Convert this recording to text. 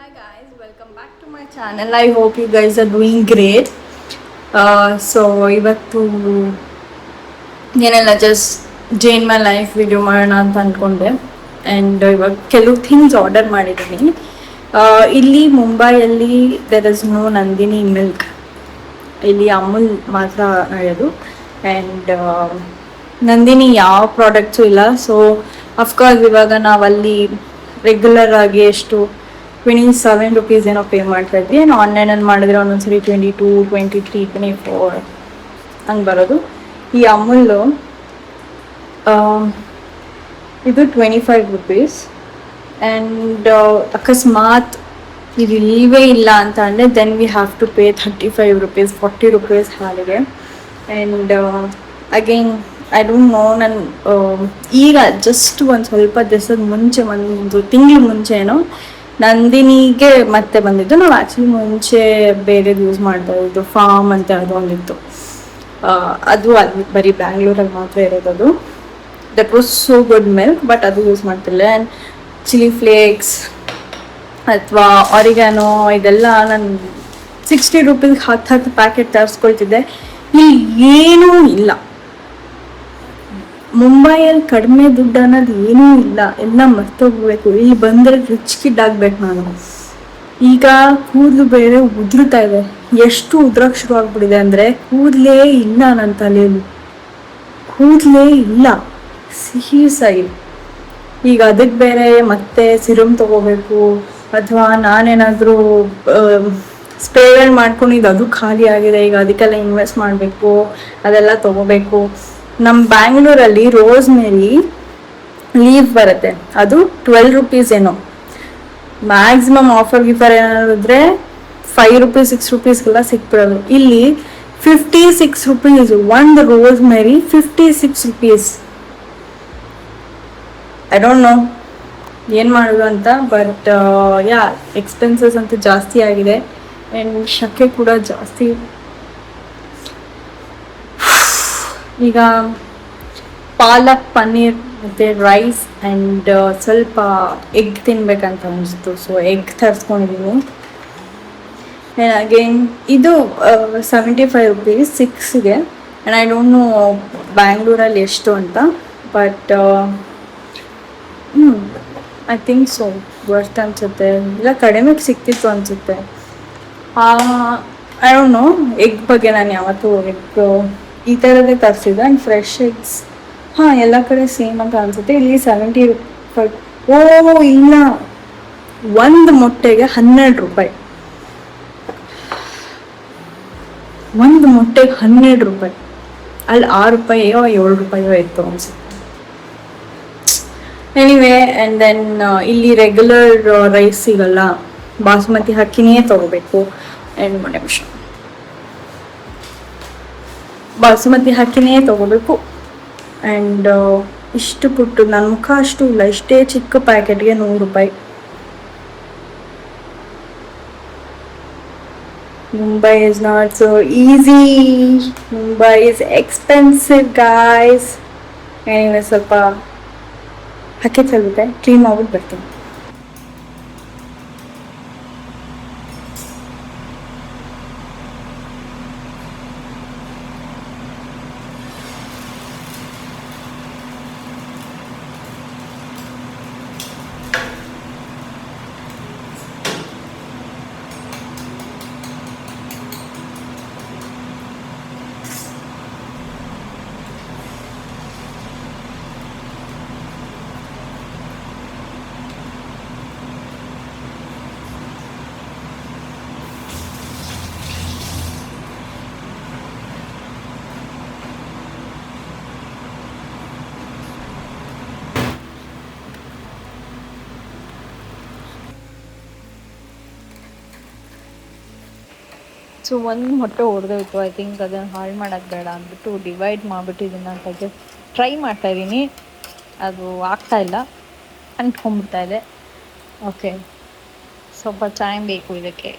Hi guys, welcome back to my channel. I hope you guys are doing great. So ಇವತ್ತು ಏನೆಲ್ಲ just day in my life video ಮಾಡೋಣ ಅಂತ ಅಂದ್ಕೊಂಡೆ. And ಇವಾಗ ಕೆಲವು things order ಮಾಡಿದ್ದೀನಿ. ಇಲ್ಲಿ ಮುಂಬೈಯಲ್ಲಿ there is no Nandini milk. ಇಲ್ಲಿ ಅಮೂಲ್ ಮಾತ್ರ ನಡೆಯೋದು. ಆ್ಯಂಡ್ ನಂದಿನಿ ಯಾವ ಪ್ರಾಡಕ್ಟ್ಸು ಇಲ್ಲ. ಸೊ ಅಫ್ಕೋರ್ಸ್ ಇವಾಗ ನಾವಲ್ಲಿ ರೆಗ್ಯುಲರ್ ಆಗಿ ಎಷ್ಟು 27 rupees ಏನೋ ಪೇ ಮಾಡ್ತಾ ಇದ್ವಿ. ಏನು ಆನ್ಲೈನಲ್ಲಿ ಮಾಡಿದ್ರೆ ಒಂದೊಂದ್ಸರಿ 22, 23, 24 ಹಂಗೆ ಬರೋದು. ಈ ಅಮೂಲು ಇದು 25 rupees. ಆ್ಯಂಡ್ ಅಕಸ್ಮಾತ್ ಇದು ಇಲ್ಲವೇ ಇಲ್ಲ ಅಂತ ಅಂದರೆ then we have to pay 35 rupees, 40 rupees ಹಾಲಿಗೆ. And again I don't know, ನಾನು ಈಗ ಜಸ್ಟ್ ಒಂದು ಸ್ವಲ್ಪ ದಿವಸದ ಮುಂಚೆ, ಒಂದು ತಿಂಗಳ ಮುಂಚೆನೋ ನಂದಿನಿಗೆ ಮತ್ತೆ ಬಂದಿದ್ದು. ನಾವು ಆ್ಯಕ್ಚುಲಿ ಮುಂಚೆ ಬೇರೆದು ಯೂಸ್ ಮಾಡ್ತಾ ಇದ್ದು, ಫಾರ್ಮ್ ಅಂತ ಅದು ಒಂದಿತ್ತು. ಅದು ಅಲ್ಲಿ ಬರೀ ಬ್ಯಾಂಗ್ಳೂರಲ್ಲಿ ಮಾತ್ರ ಇರೋದು. That was so good milk, but ಅದು ಯೂಸ್ ಮಾಡ್ತಿಲ್ಲ. ಆ್ಯಂಡ್ ಚಿಲ್ಲಿ ಫ್ಲೇಕ್ಸ್ ಅಥವಾ ಆರಿಗ್ಯಾನೋ ಇದೆಲ್ಲ ನಾನು 60 rupees 10 ಪ್ಯಾಕೆಟ್ ತರಿಸ್ಕೊಳ್ತಿದ್ದೆ. ಇಲ್ಲಿ ಏನೂ ಇಲ್ಲ. ಮುಂಬೈಯಲ್ಲಿ ಕಡಿಮೆ ದುಡ್ಡು ಅನ್ನೋದು ಏನೂ ಇಲ್ಲ, ಎಲ್ಲ ಮರ್ತೋಗ್ಬೇಕು. ಇಲ್ಲಿ ಬಂದರೆ ರಿಚ್ ಕಿಡ್ ಆಗ್ಬೇಕು ನಾನು. ಈಗ ಕೂದಲು ಬೇರೆ ಉದುರ್ತಾ ಇದೆ. ಎಷ್ಟು ಉದ್ರಕ್ಕೆ ಶುರು ಆಗ್ಬಿಟ್ಟಿದೆ ಅಂದರೆ ಕೂದಲೇ ಇಲ್ಲ ನನ್ನ ತಲೆಯಲ್ಲಿ, ಕೂದಲೇ ಇಲ್ಲ ಸೀರಿಯಸ್ಸಾಗಿ. ಈಗ ಅದಕ್ಕೆ ಬೇರೆ ಮತ್ತೆ ಸಿರಮ್ ತೊಗೋಬೇಕು, ಅಥವಾ ನಾನೇನಾದರೂ ಸ್ಪ್ರೇಗಳು ಮಾಡ್ಕೊಂಡಿದ್ದು ಅದು ಖಾಲಿ ಆಗಿದೆ. ಈಗ ಅದಕ್ಕೆಲ್ಲ ಇನ್ವೆಸ್ಟ್ ಮಾಡಬೇಕು, ಅದೆಲ್ಲ ತೊಗೋಬೇಕು. ನಮ್ಮ ಬ್ಯಾಂಗ್ಳೂರಲ್ಲಿ ರೋಸ್ ಮೇರಿ ಲೀಫ್ ಬರುತ್ತೆ, ಅದು 12 rupees ಏನೋ. ಮ್ಯಾಕ್ಸಿಮಮ್ ಆಫರ್ ಗಿಫರ್ ಏನಾದ್ರು ಇದ್ರೆ 5 rupees, 6 rupeesಗೆಲ್ಲ ಸಿಕ್ಬಿಡೋದು. ಇಲ್ಲಿ 56 rupees ಒಂದು rose Mary, 56 rupees. I don't no ಏನು ಮಾಡೋದು ಅಂತ. ಬಟ್ ಯಾ, ಎಕ್ಸ್ಪೆನ್ಸಸ್ ಅಂತೂ ಜಾಸ್ತಿ ಆಗಿದೆ. ಆ್ಯಂಡ್ ಶಕೆ ಕೂಡ ಜಾಸ್ತಿ. ಈಗ ಪಾಲಕ್ ಪನ್ನೀರ್ ಮತ್ತು ರೈಸ್ ಆ್ಯಂಡ್ ಸ್ವಲ್ಪ ಎಗ್ ತಿನ್ಬೇಕಂತ ಅನಿಸ್ತು. ಸೊ ಎಗ್ ತರಿಸ್ಕೊಂಡಿದ್ದೀನಿ. ಆ್ಯಂಡ್ ಅಗೇನ್ ಇದು 75 rupees 6ಗೆ. ಆ್ಯಂಡ್ ಐ ಡೋಂಟ್ ನೋ ಬ್ಯಾಂಗ್ಳೂರಲ್ಲಿ ಎಷ್ಟು ಅಂತ, but I think so worth ಅನಿಸುತ್ತೆ. ಇಲ್ಲ ಕಡಿಮೆಗೆ ಸಿಕ್ತಿತ್ತು ಅನಿಸುತ್ತೆ. ಐ ಡೋಂಟ್ ನೋ ಎಗ್ ಬಗ್ಗೆ ನಾನು ಯಾವತ್ತೂ ಎಗ್ ಈ ಥರದೇ ತರಿಸಿದ್ದೆ. ಆ್ಯಂಡ್ ಫ್ರೆಶ್ ಎಗ್ಸ್ ಎಲ್ಲ ಕಡೆ ಸೇಮ್ ಅಂತ ಅನಿಸುತ್ತೆ. ಇಲ್ಲಿ 75. ಓ ಇಲ್ಲ, ಒಂದು ಮೊಟ್ಟೆಗೆ 12 ರೂಪಾಯಿ. ಒಂದು ಮೊಟ್ಟೆಗೆ 12 ರೂಪಾಯಿ. ಅಲ್ಲಿ 6 ರೂಪಾಯಿಯೋ 7 ರೂಪಾಯಿಯೋ ಇತ್ತು ಅನಿಸುತ್ತೆ. ಎನಿವೇ, ಆ್ಯಂಡ್ ದೆನ್ ಇಲ್ಲಿ ರೆಗ್ಯುಲರ್ ರೈಸ್ ಸಿಗಲ್ಲ, ಬಾಸುಮತಿ ಅಕ್ಕಿನೇ ತೊಗೋಬೇಕು. ಆ್ಯಂಡ್ ಒಂದು ನಿಮಿಷ, ಬಾಸುಮತಿ ಅಕ್ಕಿನೇ ತೊಗೋಬೇಕು. ಆ್ಯಂಡ್ ಇಷ್ಟು ಪುಟ್ಟು, ನನ್ನ ಮುಖ ಅಷ್ಟು ಇಲ್ಲ, ಇಷ್ಟೇ ಚಿಕ್ಕ ಪ್ಯಾಕೆಟ್ಗೆ 100 ರೂಪಾಯಿ. Mumbai is not so easy. Mumbai is expensive guys. ಏನಿವೆ, ಸ್ವಲ್ಪ ಹಕ್ಕೆ ಚಲುತ್ತೆ, ಕ್ಲೀನ್ ಮಾಡ್ಬಿಟ್ಟು ಬರ್ತೀನಿ. ಸೊ ಒಂದು ಮೊಟ್ಟೆ ಹೊಡೆದೋಯ್ತು. ಐ ಥಿಂಕ್ ಅದನ್ನು ಹಾಳು ಮಾಡೋದು ಬೇಡ ಅಂದ್ಬಿಟ್ಟು ಡಿವೈಡ್ ಮಾಡಿಬಿಟ್ಟು ಇದನ್ನು ತೆಗೆ ಟ್ರೈ ಮಾಡ್ತಾಯಿದ್ದೀನಿ. ಅದು ಆಗ್ತಾಯಿಲ್ಲ, ಅಂಟ್ಕೊಂಡ್ಬಿಡ್ತಾ ಇದೆ. ಓಕೆ, ಸ್ವಲ್ಪ ಟೈಮ್ ಬೇಕು ಇದಕ್ಕೆ.